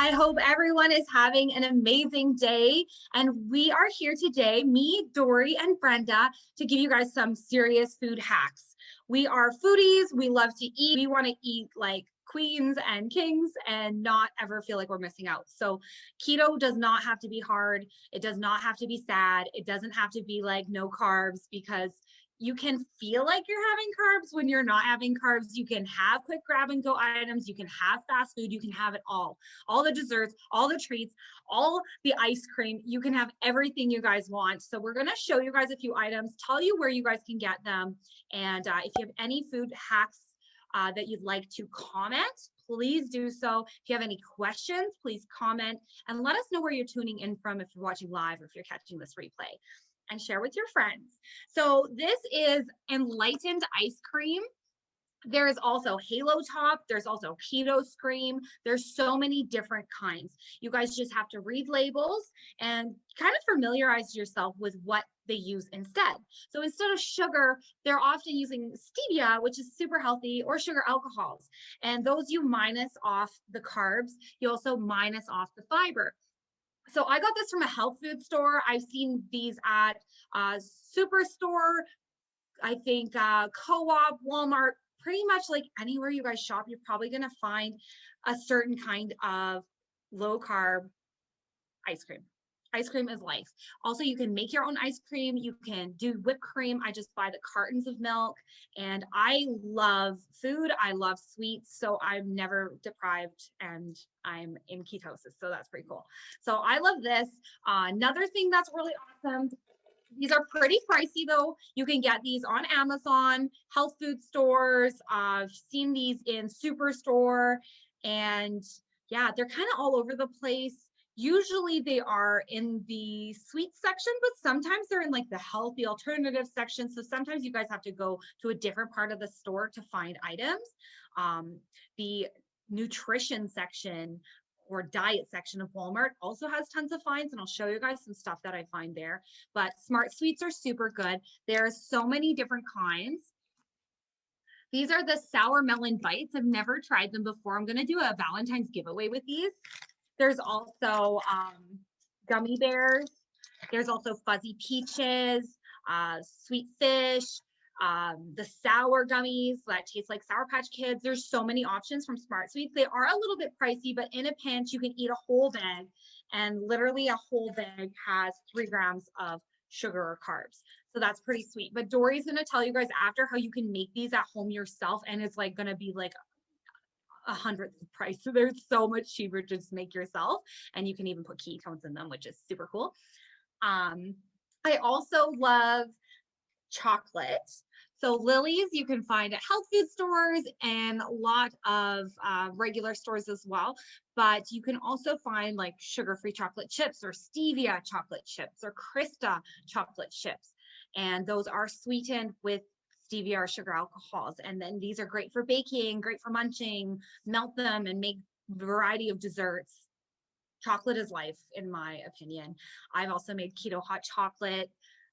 I hope everyone is having an amazing day. And we are here today, me, Dori, and Brenda, to give you guys some serious food hacks. We are foodies. We love to eat. We want to eat like queens and kings and not ever feel like we're missing out. So keto does not have to be hard. It does not have to be sad. It doesn't have to be like no carbs, because you can feel like you're having carbs when you're not having carbs. You can have quick grab and go items. You can have fast food. You can have it all the desserts, all the treats, all the ice cream. You can have everything you guys want. So we're going to show you guys a few items, tell you where you guys can get them. And if you have any food hacks that you'd like to comment, please do so. If you have any questions, please comment and let us know where you're tuning in from, if you're watching live or if you're catching this replay, and share with your friends. So this is enlightened ice cream. There is also Halo Top. There's also Keto Scream. There's so many different kinds. You guys just have to read labels and kind of familiarize yourself with what they use instead. So instead of sugar, they're often using stevia, which is super healthy, or sugar alcohols. And those you minus off the carbs. You also minus off the fiber. So I got this from a health food store. I've seen these at Superstore, I think Co-op, Walmart, pretty much like anywhere you guys shop, you're probably going to find a certain kind of low carb ice cream. Ice cream is life. Also, you can make your own ice cream. You can do whipped cream. I just buy the cartons of milk, and I love food. I love sweets, so I'm never deprived, and I'm in ketosis, so that's pretty cool. So I love this. Another thing that's really awesome, these are pretty pricey though. You can get these on Amazon, health food stores. I've seen these in Superstore, and yeah, they're kind of all over the place. Usually they are in the sweet section, but sometimes they're in like the healthy alternative section. So sometimes you guys have to go to a different part of the store to find items. The nutrition section or diet section of Walmart also has tons of finds, and I'll show you guys some stuff that I find there. But Smart Sweets are super good. There's so many different kinds. These are the sour melon bites. I've never tried them before. I'm going to do a Valentine's giveaway with these. There's also gummy bears. There's also fuzzy peaches, sweet fish, the sour gummies that taste like Sour Patch Kids. There's so many options from Smart Sweets. They are a little bit pricey, but in a pinch, you can eat a whole bag, and literally a whole bag has 3 grams of sugar or carbs. So that's pretty sweet. But Dori's going to tell you guys after how you can make these at home yourself, and it's like going to be like 100th the price. So they're so much cheaper to just make yourself, and you can even put ketones in them, which is super cool. I also love chocolate. So Lily's you can find at health food stores and a lot of regular stores as well, but you can also find like sugar-free chocolate chips or stevia chocolate chips or Krista chocolate chips, and those are sweetened with stevia or sugar alcohols. And then these are great for baking, great for munching, melt them and make a variety of desserts. Chocolate is life, in my opinion. I've also made keto hot chocolate.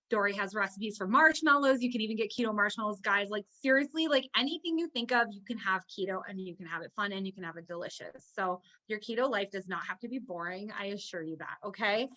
Dori has recipes for marshmallows. You can even get keto marshmallows, guys. Like seriously, like anything you think of, you can have keto, and you can have it fun, and you can have it delicious. So your keto life does not have to be boring. I assure you that, okay?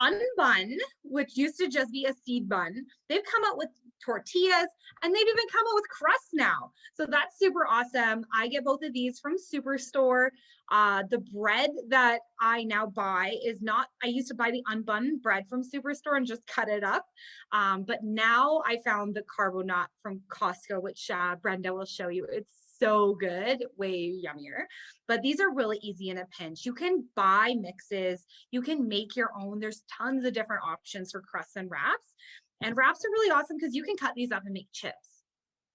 Unbun, which used to just be a seed bun, they've come out with tortillas, and they've even come out with crust now. So that's super awesome. I get both of these from Superstore. The bread that I now buy is not, I used to buy the unbun bread from Superstore and just cut it up. But now I found the Carbonut from Costco, which Brenda will show you. It's so good, way yummier. But these are really easy in a pinch. You can buy mixes, you can make your own. There's tons of different options for crusts and wraps. And wraps are really awesome because you can cut these up and make chips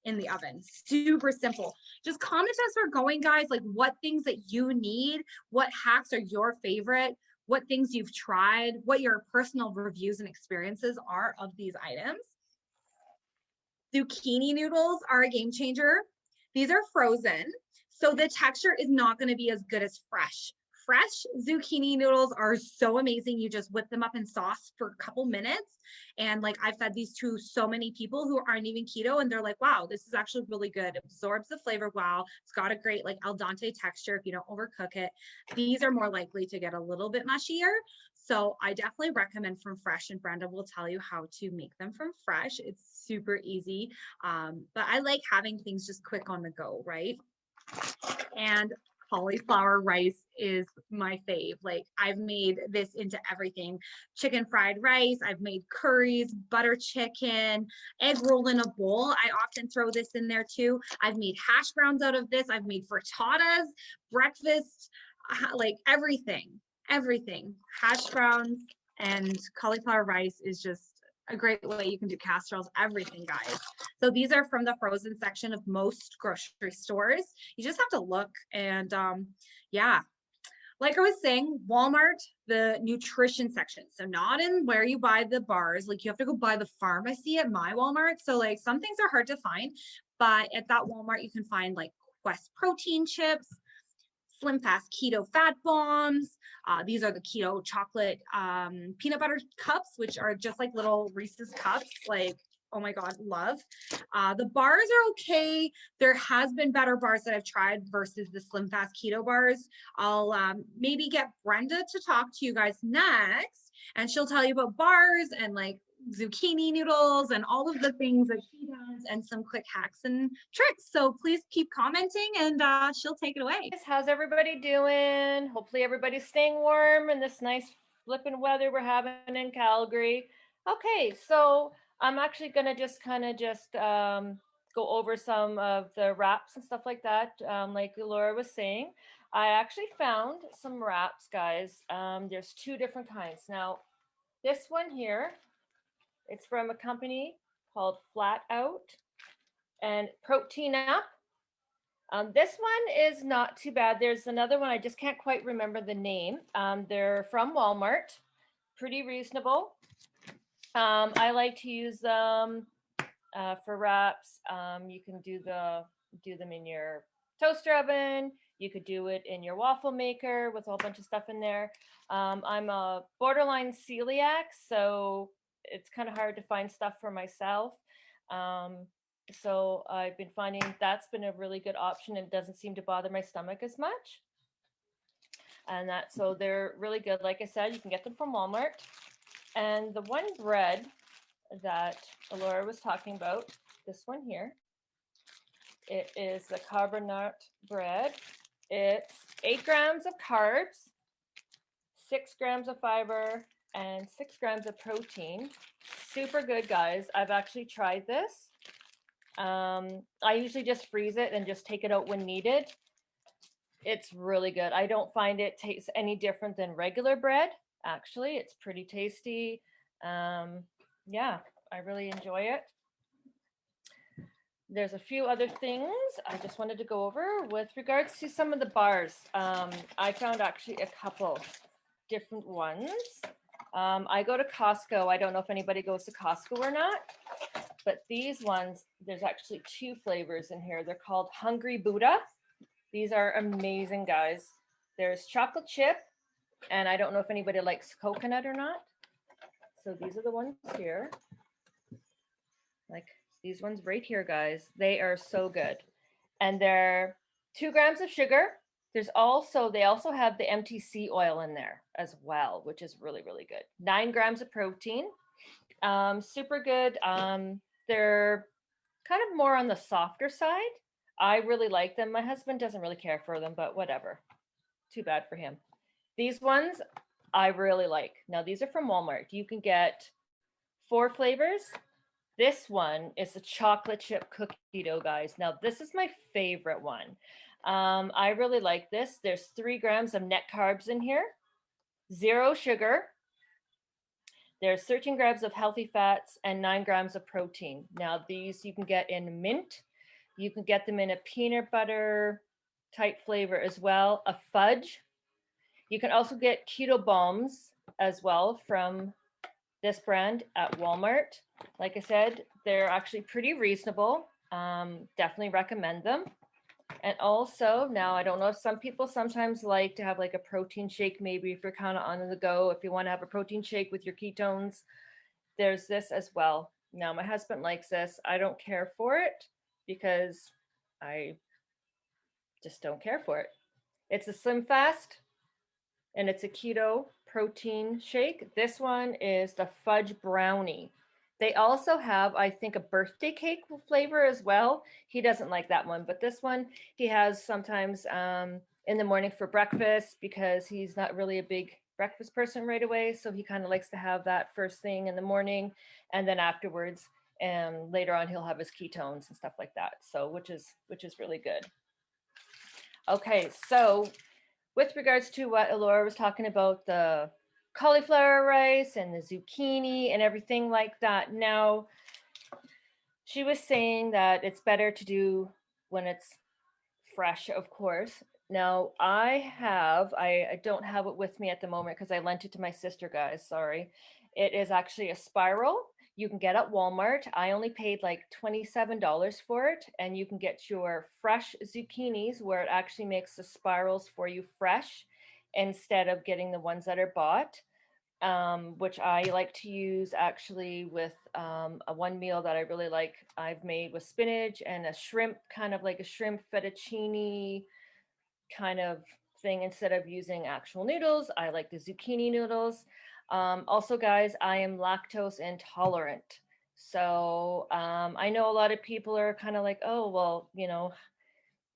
in the oven. Super simple. Just comment as we're going, guys, like what things that you need, what hacks are your favorite, what things you've tried, what your personal reviews and experiences are of these items. Zucchini noodles are a game changer. These are frozen, so the texture is not going to be as good as fresh. fresh zucchini noodles are so amazing. You just whip them up in sauce for a couple minutes. And like I've fed these to so many people who aren't even keto, and they're like, wow, this is actually really good. It absorbs the flavor well. It's got a great like al dente texture if you don't overcook it. These are more likely to get a little bit mushier. So I definitely recommend From Fresh, and Brenda will tell you how to make them from fresh. It's super easy. But I like having things just quick on the go, right? And cauliflower rice is my fave. Like I've made this into everything. Chicken fried rice, I've made curries, butter chicken, egg roll in a bowl. I often throw this in there too. I've made hash browns out of this. I've made frittatas, breakfast, like everything. Hash browns and cauliflower rice is just a great way you can do casseroles, everything, guys. So these are from the frozen section of most grocery stores. You just have to look, and yeah, like I was saying, Walmart, the nutrition section. So not in where you buy the bars, like you have to go buy the pharmacy at my Walmart. So like some things are hard to find, but at that Walmart, you can find like Quest protein chips, SlimFast keto fat bombs. These are the keto chocolate peanut butter cups, which are just like little Reese's cups. Like, oh my God, love. The bars are okay. There has been better bars that I've tried versus the SlimFast keto bars. I'll maybe get Brenda to talk to you guys next, and she'll tell you about bars and like zucchini noodles and all of the things that she does, and some quick hacks and tricks. So please keep commenting, and she'll take it away. How's everybody doing? Hopefully everybody's staying warm in this nice flippin' weather we're having in Calgary. Okay, so I'm actually gonna just go over some of the wraps and stuff like that. Like Laura was saying, I actually found some wraps, guys. There's two different kinds. Now, this one here, it's from a company called Flat Out and Protein Up. This one is not too bad. There's another one, I just can't quite remember the name. They're from Walmart, pretty reasonable. I like to use them for wraps. You can do them in your toaster oven. You could do it in your waffle maker with a whole bunch of stuff in there. I'm a borderline celiac, so it's kind of hard to find stuff for myself. So I've been finding that's been a really good option, and doesn't seem to bother my stomach as much. And so they're really good. Like I said, you can get them from Walmart. And the one bread that ElleAura was talking about, this one here, it is the carbonate bread. It's 8 grams of carbs, 6 grams of fiber, and 6 grams of protein. Super good, guys. I've actually tried this. I usually just freeze it and just take it out when needed. It's really good. I don't find it tastes any different than regular bread. Actually, it's pretty tasty. Yeah, I really enjoy it. There's a few other things I just wanted to go over with regards to some of the bars. I found actually a couple different ones. I go to Costco. I don't know if anybody goes to Costco or not, but these ones, there's actually 2 flavors in here. They're called Hungry Buddha. These are amazing, guys. There's chocolate chip, and I don't know if anybody likes coconut or not. So these are the ones here. Like these ones right here, guys. They are so good. And they're 2 grams of sugar. They also have the MTC oil in there as well, which is really, really good. 9 grams of protein. Super good. They're kind of more on the softer side. I really like them. My husband doesn't really care for them, but whatever. Too bad for him. These ones I really like. Now, these are from Walmart. You can get 4 flavors. This one is the chocolate chip cookie dough, guys. Now, this is my favorite one. I really like this. There's 3 grams of net carbs in here, 0 sugar. There's 13 grams of healthy fats and 9 grams of protein. Now, these you can get in mint. You can get them in a peanut butter type flavor as well, a fudge. You can also get keto bombs as well from this brand at Walmart. Like I said, they're actually pretty reasonable. Definitely recommend them. And also now, I don't know if some people sometimes like to have like a protein shake, maybe if you're kind of on the go, if you want to have a protein shake with your ketones, there's this as well. Now, my husband likes this. I don't care for it because I just don't care for it. It's a Slim Fast and it's a keto protein shake. This one is the fudge brownie. They also have, I think, a birthday cake flavor as well. He doesn't like that one, but this one he has sometimes in the morning for breakfast because he's not really a big breakfast person right away. So he kind of likes to have that first thing in the morning, and then afterwards, and later on he'll have his ketones and stuff like that. So which is really good. Okay, so with regards to what ElleAura was talking about, the cauliflower rice and the zucchini and everything like that. Now, she was saying that it's better to do when it's fresh, of course. Now, I don't have it with me at the moment because I lent it to my sister, guys. Sorry. It is actually a spiral. You can get at Walmart. I only paid like $27 for it, and you can get your fresh zucchinis where it actually makes the spirals for you fresh instead of getting the ones that are bought. Which I like to use actually with a one meal that I really like. I've made with spinach and a shrimp, kind of like a shrimp fettuccine kind of thing. Instead of using actual noodles, I like the zucchini noodles. Also, guys, I am lactose intolerant. So I know a lot of people are kind of like, oh, well,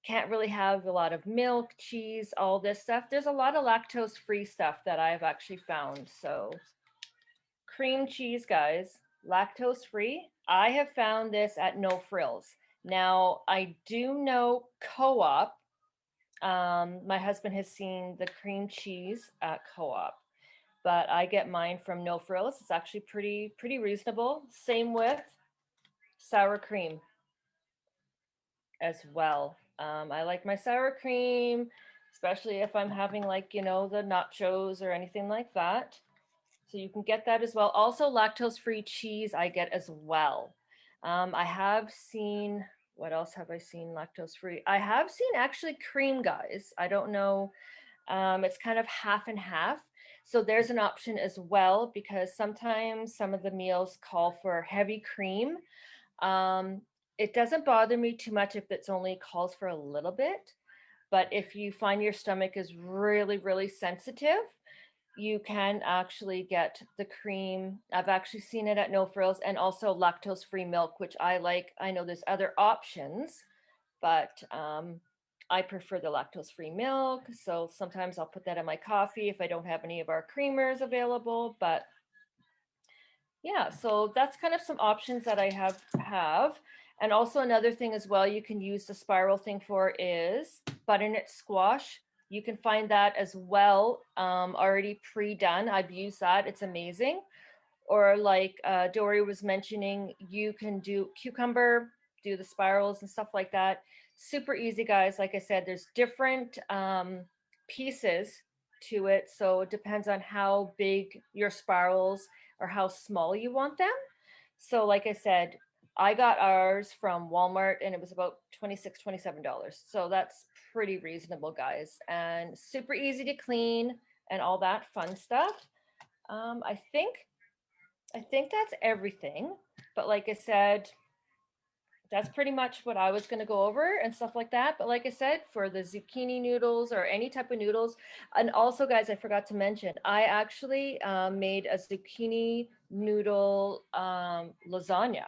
can't really have a lot of milk, cheese, all this stuff. There's a lot of lactose free stuff that I've actually found. So cream cheese, guys, lactose free. I have found this at No Frills. Now, I do know Co-op. My husband has seen the cream cheese at Co-op, but I get mine from No Frills. It's actually pretty reasonable. Same with sour cream as well. I like my sour cream, especially if I'm having like, the nachos or anything like that. So you can get that as well. Also, lactose-free cheese I get as well. I have seen, what else have I seen lactose-free? I have seen actually cream, guys. I don't know. It's kind of half and half. So there's an option as well because sometimes some of the meals call for heavy cream. It doesn't bother me too much if it's only calls for a little bit. But if you find your stomach is really sensitive, you can actually get the cream. I've actually seen it at No Frills, and also lactose-free milk, which I like. I know there's other options, but I prefer the lactose-free milk. So sometimes I'll put that in my coffee if I don't have any of our creamers available. But yeah, so that's kind of some options that I have. And also another thing as well you can use the spiral thing for is butternut squash. You can find that as well, already pre-done. I've used that. It's amazing. Or like Dori was mentioning, you can do cucumber, do the spirals and stuff like that. Super easy, guys. Like I said, there's different pieces to it. So it depends on how big your spirals or how small you want them. So like I said, I got ours from Walmart and it was about $26, $27. So that's pretty reasonable, guys, and super easy to clean and all that fun stuff. I think that's everything. But like I said, that's pretty much what I was going to go over and stuff like that. But like I said, for the zucchini noodles or any type of noodles, and also, guys, I forgot to mention, I actually made a zucchini noodle lasagna.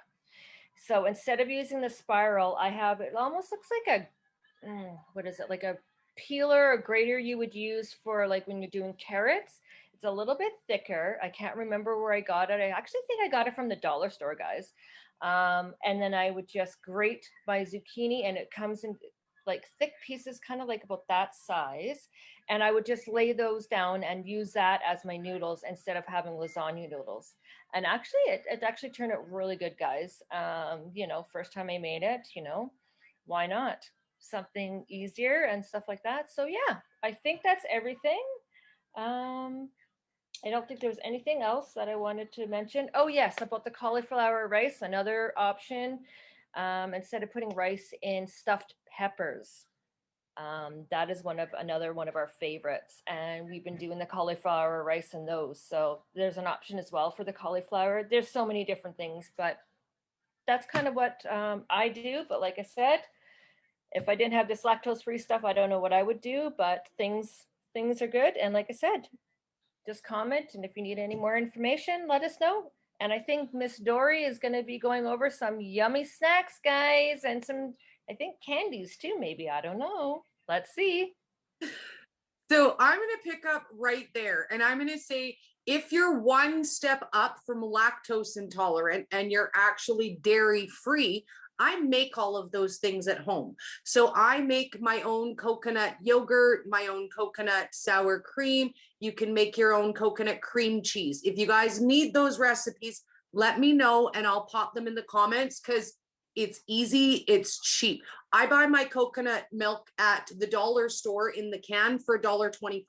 So instead of using the spiral, I have, it almost looks like what is it, like a peeler or grater you would use for like when you're doing carrots. It's a little bit thicker. I can't remember where I got it. I actually think I got it from the dollar store, guys. And then I would just grate my zucchini, and it comes in like thick pieces, kind of like about that size. And I would just lay those down and use that as my noodles instead of having lasagna noodles. And actually, it actually turned out really good, guys. First time I made it, why not? Something easier and stuff like that. So yeah, I think that's everything. I don't think there was anything else that I wanted to mention. Oh yes, about the cauliflower rice, another option. Instead of putting rice in, stuffed peppers. That is another one of our favorites. And we've been doing the cauliflower rice and those. So there's an option as well for the cauliflower. There's so many different things, but that's kind of what I do. But like I said, if I didn't have this lactose-free stuff, I don't know what I would do, but things are good. And like I said, just comment. And if you need any more information, let us know. And I think Miss Dori is going to be going over some yummy snacks, guys, and some, I think, candies too, maybe. I don't know. Let's see. So I'm going to pick up right there. And I'm going to say, if you're one step up from lactose intolerant and you're actually dairy free, I make all of those things at home. So I make my own coconut yogurt, my own coconut sour cream. You can make your own coconut cream cheese. If you guys need those recipes, let me know and I'll pop them in the comments because it's easy, it's cheap. I buy my coconut milk at the dollar store in the can for $1.25.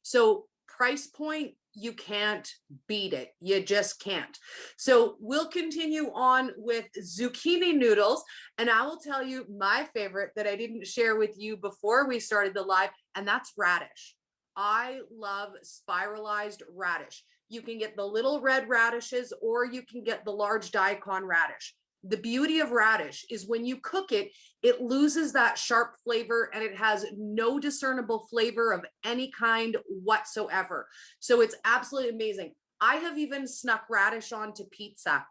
So price point, you can't beat it. You just can't. So we'll continue on with zucchini noodles. And I will tell you my favorite that I didn't share with you before we started the live, and that's radish. I love spiralized radish. You can get the little red radishes or you can get the large daikon radish. The beauty of radish is when you cook it, it loses that sharp flavor and it has no discernible flavor of any kind whatsoever. So it's absolutely amazing. I have even snuck radish onto pizza.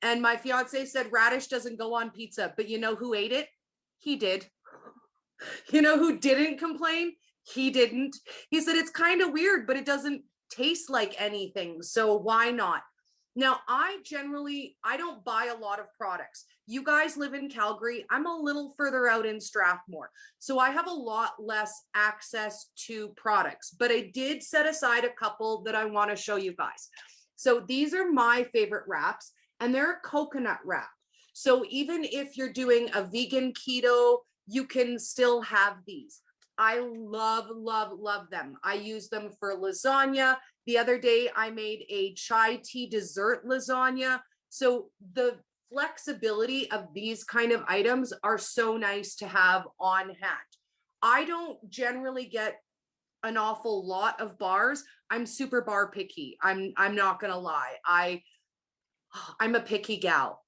And my fiance said radish doesn't go on pizza, but you know who ate it? He did. You know who didn't complain? He didn't. He said it's kind of weird, but it doesn't taste like anything. So why not? Now, I don't buy a lot of products. You guys live in Calgary. I'm a little further out in Strathmore. So I have a lot less access to products, but I did set aside a couple that I want to show you guys. So these are my favorite wraps and they're a coconut wrap. So even if you're doing a vegan keto, you can still have these. I love, love, love them. I use them for lasagna. The other day I made a chai tea dessert lasagna. So the flexibility of these kind of items are so nice to have on hand. I don't generally get an awful lot of bars. I'm super bar picky. I'm not gonna lie. I'm a picky gal.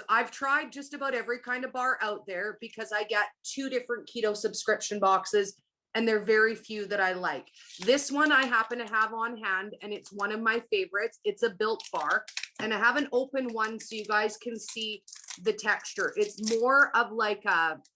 I've tried just about every kind of bar out there because I get 2 different keto subscription boxes and there are very few that I like. This one I happen to have on hand and it's one of my favorites. It's a Built bar and I have an open one so you guys can see the texture. It's more of like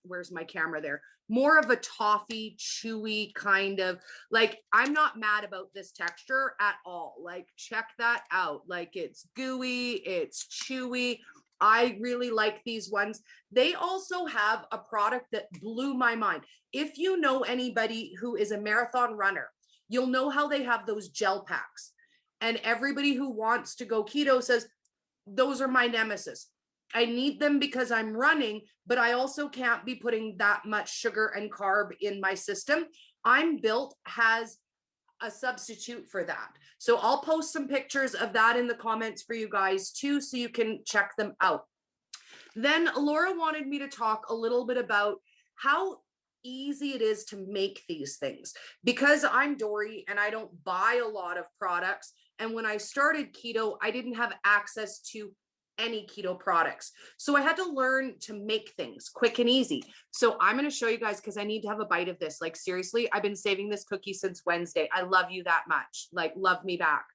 where's my camera there? More of a toffee, chewy kind of, like, I'm not mad about this texture at all. Like, check that out. Like, it's gooey, it's chewy. I really like these ones. They also have a product that blew my mind. If you know anybody who is a marathon runner, you'll know how they have those gel packs. And everybody who wants to go keto says, those are my nemesis. I need them because I'm running, but I also can't be putting that much sugar and carb in my system. I'm Built has a substitute for that. So I'll post some pictures of that in the comments for you guys too, so you can check them out. Then Laura wanted me to talk a little bit about how easy it is to make these things. Because I'm Dori and I don't buy a lot of products. And when I started keto, I didn't have access to any keto products. So I had to learn to make things quick and easy. So I'm going to show you guys because I need to have a bite of this. Like, seriously, I've been saving this cookie since Wednesday. I love you that much. Like, love me back.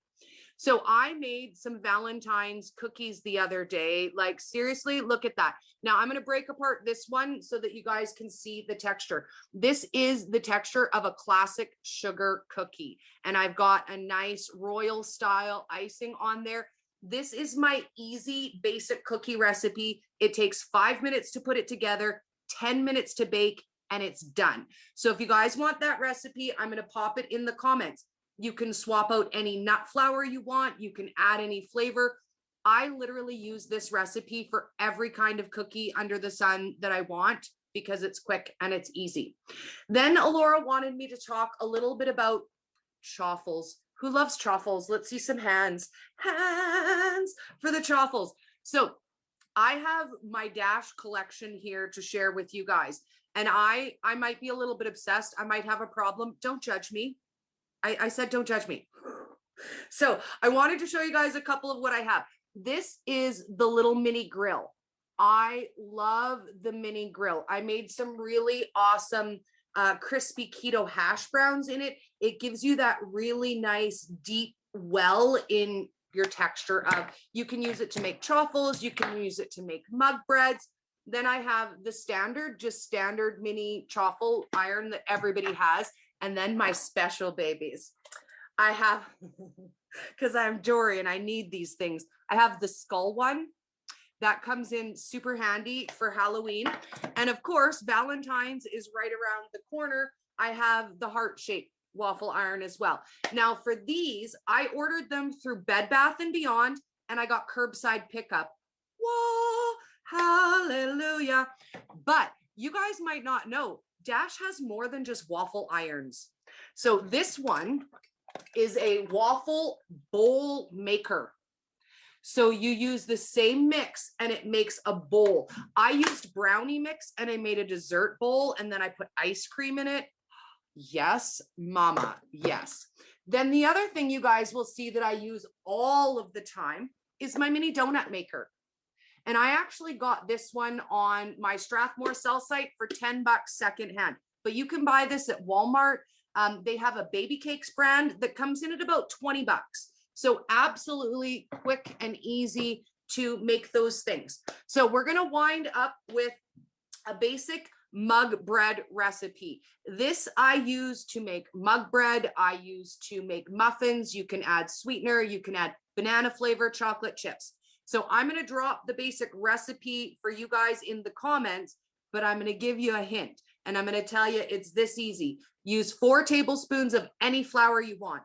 So I made some Valentine's cookies the other day. Like, seriously, look at that. Now I'm going to break apart this one so that you guys can see the texture. This is the texture of a classic sugar cookie. And I've got a nice royal style icing on there. This is my easy basic cookie recipe. It takes 5 minutes to put it together, 10 minutes to bake, and it's done. So if you guys want that recipe, I'm going to pop it in the comments. You can swap out any nut flour you want. You can add any flavor. I literally use this recipe for every kind of cookie under the sun that I want because it's quick and it's easy. Then ElleAura wanted me to talk a little bit about chaffles. Who loves chaffles? Let's see some hands. Hands for the chaffles. So I have my Dash collection here to share with you guys. And I might be a little bit obsessed. I might have a problem. Don't judge me. I said, don't judge me. So I wanted to show you guys a couple of what I have. This is the little mini grill. I love the mini grill. I made some really awesome crispy keto hash browns in it. It gives you that really nice deep well in your texture of, you can use it to make chaffles, you can use it to make mug breads. Then I have the standard, just standard mini chaffle iron that everybody has. And then my special babies. I have, because I'm Dori and I need these things. I have the skull one that comes in super handy for Halloween. And of course, Valentine's is right around the corner. I have the heart-shaped waffle iron as well. Now for these, I ordered them through Bed Bath & Beyond and I got curbside pickup. Whoa, hallelujah. But you guys might not know, Dash has more than just waffle irons. So this one is a waffle bowl maker. So you use the same mix and it makes a bowl. I used brownie mix and I made a dessert bowl and then I put ice cream in it. Yes, mama, yes. Then the other thing you guys will see that I use all of the time is my mini donut maker. And I actually got this one on my Strathmore sell site for 10 bucks secondhand, but you can buy this at Walmart. They have a baby cakes brand that comes in at about 20 bucks. So absolutely quick and easy to make those things. So we're going to wind up with a basic mug bread recipe. This I use to make mug bread. I use to make muffins. You can add sweetener. You can add banana flavor chocolate chips. So I'm going to drop the basic recipe for you guys in the comments, but I'm going to give you a hint and I'm going to tell you it's this easy. Use 4 tablespoons of any flour you want.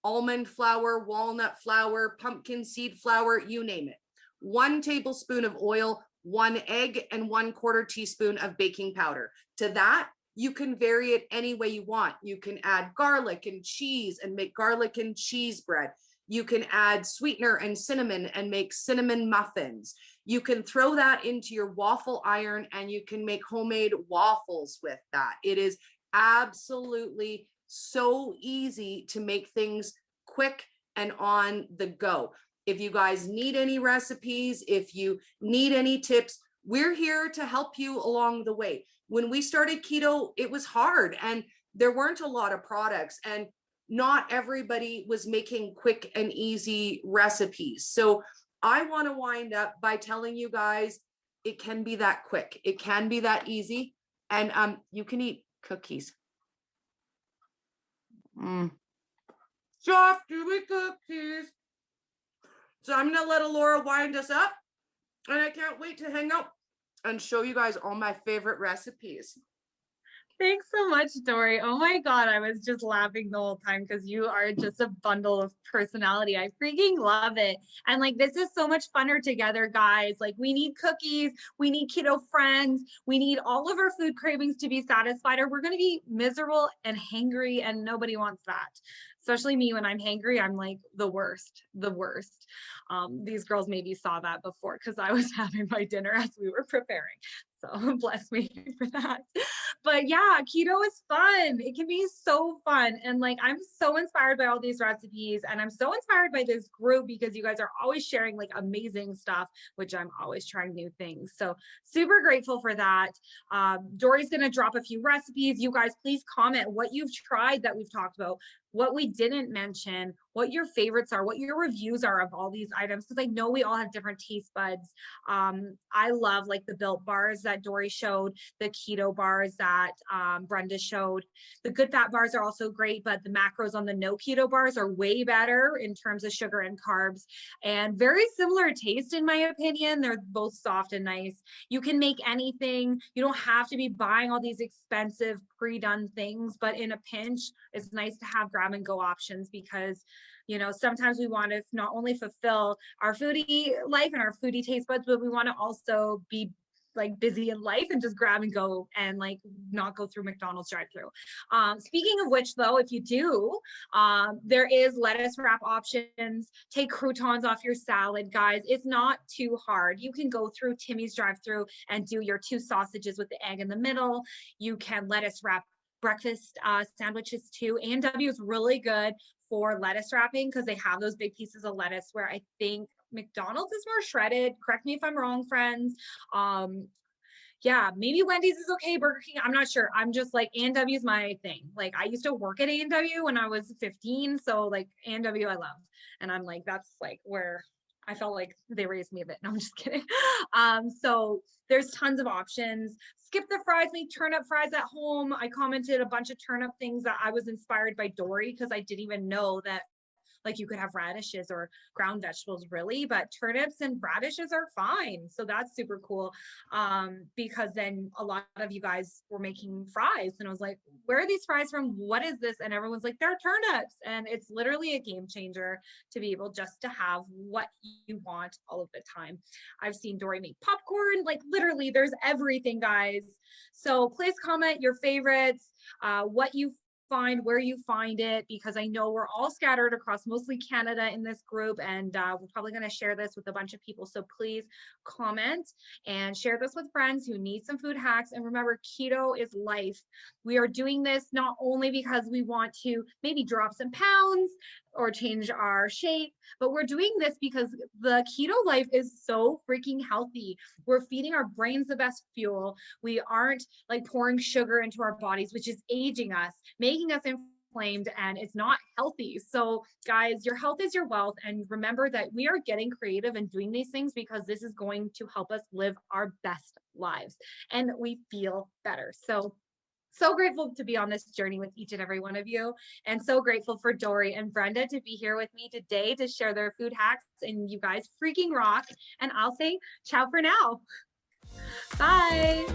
Almond flour, walnut flour, pumpkin seed flour, you name it. 1 tablespoon of oil, 1 egg, and 1/4 teaspoon of baking powder. To that, you can vary it any way you want. You can add garlic and cheese and make garlic and cheese bread. You can add sweetener and cinnamon and make cinnamon muffins. You can throw that into your waffle iron and you can make homemade waffles with that. It is absolutely so easy to make things quick and on the go. If you guys need any recipes, if you need any tips, we're here to help you along the way. When we started keto, it was hard and there weren't a lot of products and not everybody was making quick and easy recipes. So I want to wind up by telling you guys, it can be that quick. It can be that easy. And you can eat cookies. Soft, chewy cookies. So I'm going to let ElleAura wind us up. And I can't wait to hang out and show you guys all my favorite recipes. Thanks so much, Dori. Oh my God, I was just laughing the whole time because you are just a bundle of personality. I freaking love it. And like, this is so much funner together, guys. Like, we need cookies, we need keto friends, we need all of our food cravings to be satisfied, or we're going to be miserable and hangry, and nobody wants that. Especially me, when I'm hangry, I'm like the worst, the worst. These girls maybe saw that before because I was having my dinner as we were preparing. So bless me for that. But yeah, keto is fun. It can be so fun. And like, I'm so inspired by all these recipes and I'm so inspired by this group because you guys are always sharing like amazing stuff, which I'm always trying new things. So super grateful for that. Dori's going to drop a few recipes. You guys, please comment what you've tried that we've talked about, what we didn't mention, what your favorites are, what your reviews are of all these items, because I know we all have different taste buds. I love like the Built bars that Dori showed, the keto bars that Brenda showed. The good fat bars are also great, but the macros on the no keto bars are way better in terms of sugar and carbs, and very similar taste in my opinion. They're both soft and nice. You can make anything. You don't have to be buying all these expensive pre-done things, but in a pinch, it's nice to have grab and go options because, you know, sometimes we want to not only fulfill our foodie life and our foodie taste buds, but we want to also be like busy in life and just grab and go and like not go through McDonald's drive-through. Speaking of which though, if you do, there is lettuce wrap options. Take croutons off your salad, guys. It's not too hard. You can go through Timmy's drive-through and do your 2 sausages with the egg in the middle. You can lettuce wrap breakfast sandwiches too. A&W is really good for lettuce wrapping because they have those big pieces of lettuce, where I think McDonald's is more shredded. Correct me if I'm wrong, friends. Yeah, maybe Wendy's is okay. Burger King, I'm not sure. I'm just like, A&W is my thing. Like, I used to work at A&W when I was 15. So like A&W I love. And I'm like, that's like where I felt like they raised me a bit. No, I'm just kidding. So there's tons of options. Skip the fries, make turnip fries at home. I commented a bunch of turnip things that I was inspired by Dori, because I didn't even know that like you could have radishes or ground vegetables really, but turnips and radishes are fine. So that's super cool. Because then a lot of you guys were making fries and I was like, where are these fries from? What is this? And everyone's like, they're turnips. And it's literally a game changer to be able just to have what you want all of the time. I've seen Dori make popcorn, like literally there's everything, guys. So please comment your favorites, what you find, where you find it, because I know we're all scattered across mostly Canada in this group, and we're probably going to share this with a bunch of people. So please comment and share this with friends who need some food hacks. And remember, keto is life. We are doing this not only because we want to maybe drop some pounds or change our shape, but we're doing this because the keto life is so freaking healthy. We're feeding our brains the best fuel. We aren't like pouring sugar into our bodies, which is aging us, making us inflamed, and it's not healthy. So guys, your health is your wealth. And remember that we are getting creative and doing these things because this is going to help us live our best lives and we feel better. So grateful to be on this journey with each and every one of you, and so grateful for Dori and Brenda to be here with me today to share their food hacks, and you guys freaking rock. And I'll say ciao for now. Bye.